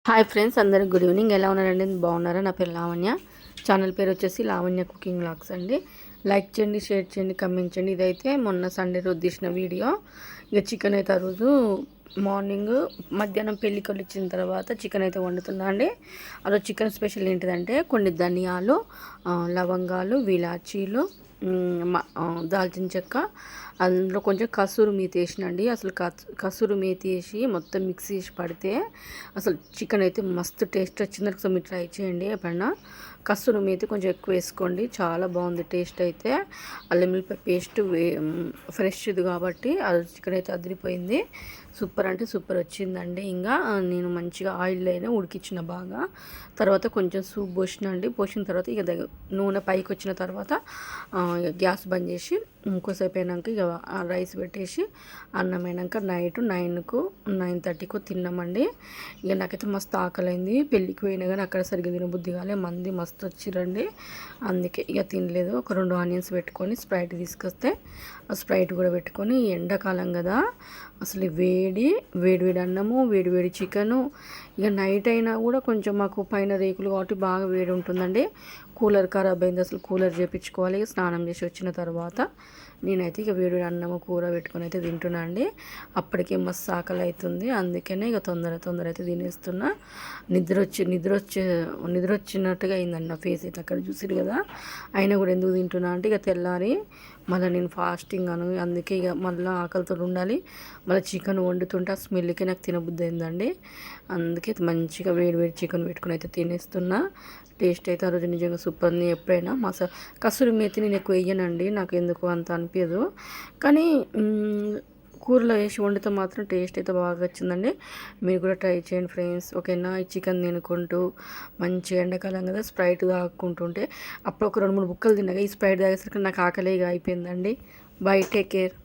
Hi friends, అందరికి good evening. ఎలా ఉన్నారండి? బాగున్నారా? నా పేరు లావణ్య. ఛానల్ పేరు వచ్చేసి లావణ్య కుకింగ్ వ్లాగ్స్ అండి. లైక్ చేయండి, షేర్ చేయండి, కమెంట్ చేయండి. ఇదైతే మొన్న సండే రోజు తీసిన వీడియో. ఇక చికెన్ అయితే ఆ రోజు మార్నింగ్ మధ్యాహ్నం పెళ్ళికొల్లు ఇచ్చిన తర్వాత చికెన్ అయితే వండుతున్నా అండి. ఆ రోజు చికెన్ స్పెషల్ ఏంటిదంటే కొన్ని ధనియాలు, లవంగాలు, విలాచీలు, దాల్చిన చెక్క, అందులో కొంచెం కసూరి మేతి వేసినండి. అసలు కసూరి మేతి వేసి మొత్తం మిక్స్ చేసి పడితే అసలు చికెన్ అయితే మస్తు టేస్ట్ వచ్చింది. ఒకసారి మీరు ట్రై చేయండి ఎప్పుడన్నా. కసూరి మేతి కొంచెం ఎక్కువ వేసుకోండి, చాలా బాగుంది టేస్ట్ అయితే. అల్లం వెల్లిపాయ పేస్ట్ ఫ్రెష్ది కాబట్టి అది చికెన్ అయితే అదిరిపోయింది. సూపర్ అంటే సూపర్ వచ్చిందండి. ఇంకా నేను మంచిగా ఆయిల్ అయినా ఉడికించిన బాగా. తర్వాత కొంచెం సూప్ పోసిన తర్వాత ఇక నూనె పైకి వచ్చిన తర్వాత గ్యాస్ బంద్ చేసి ఇంకోసేపు అయినాక ఇక రైస్ పెట్టేసి అన్నం అయినాక నైట్ 9:30కు తిన్నామండి. ఇక నాకైతే మస్తు ఆకలైంది. పెళ్ళికి పోయినా కానీ అక్కడ సరిగ్గా తినబుద్ధి కాలే, మంది మస్తు వచ్చిరండి. అందుకే ఇక తినలేదు. ఒక 2 ఆనియన్స్ పెట్టుకొని స్ప్రైట్ తీసుకొస్తే ఆ స్ప్రైట్ కూడా పెట్టుకొని, ఎండాకాలం కదా అసలు వేడి అన్నము, వేడి చికెను. ఇక నైట్ అయినా కూడా కొంచెం మాకు పైన రేకులు కాబట్టి బాగా వేడి ఉంటుందండి. కూలర్ ఖరాబ్ అయింది, అసలు కూలర్ చేయించుకోవాలి. స్నానం చేసి వచ్చిన తర్వాత నేనైతే ఇక వేడి అన్నము కూర పెట్టుకొని అయితే తింటున్నా అండి. అప్పటికే మస్తు ఆకలి అవుతుంది, అందుకనే ఇక తొందర అయితే తినేస్తున్నా. నిద్ర వచ్చినట్టుగా అయిందండి నా ఫేస్ అయితే. అక్కడ చూసిరు కదా. అయినా కూడా ఎందుకు తింటున్నా అంటే ఇక తెల్లారి మళ్ళీ నేను ఫాస్టింగ్ అందుకే ఇక మళ్ళీ ఆకలితో ఉండాలి. మళ్ళీ చికెన్ వండుతుంటే ఆ స్మెల్కి నాకు తినబుద్ధి అయిందండి. అందుకే మంచిగా వేడి చికెన్ పెట్టుకుని అయితే తినేస్తున్నా. టేస్ట్ అయితే ఆ రోజు నిజంగా సూపర్ ఉంది. ఎప్పుడైనా కసూరి మేతి నేను ఎక్కువ వేయనండి, నాకు ఎందుకు అంత అనిపించదు. కానీ కూరలో వేసి వండితే మాత్రం టేస్ట్ అయితే బాగా వచ్చిందండి. మీరు కూడా ట్రై చేయండి ఫ్రెండ్స్. ఓకేనా? ఈ చికెన్ తినుకుంటూ మంచిగా ఎండాకాలం కదా స్ప్రైట్ తాగుకుంటుంటే అప్పుడు ఒక 2-3 బుక్కలు తిన్నాక ఈ స్ప్రైట్ తాగేసరికి నాకు ఆకలిగా అయిపోయిందండి. By, take care.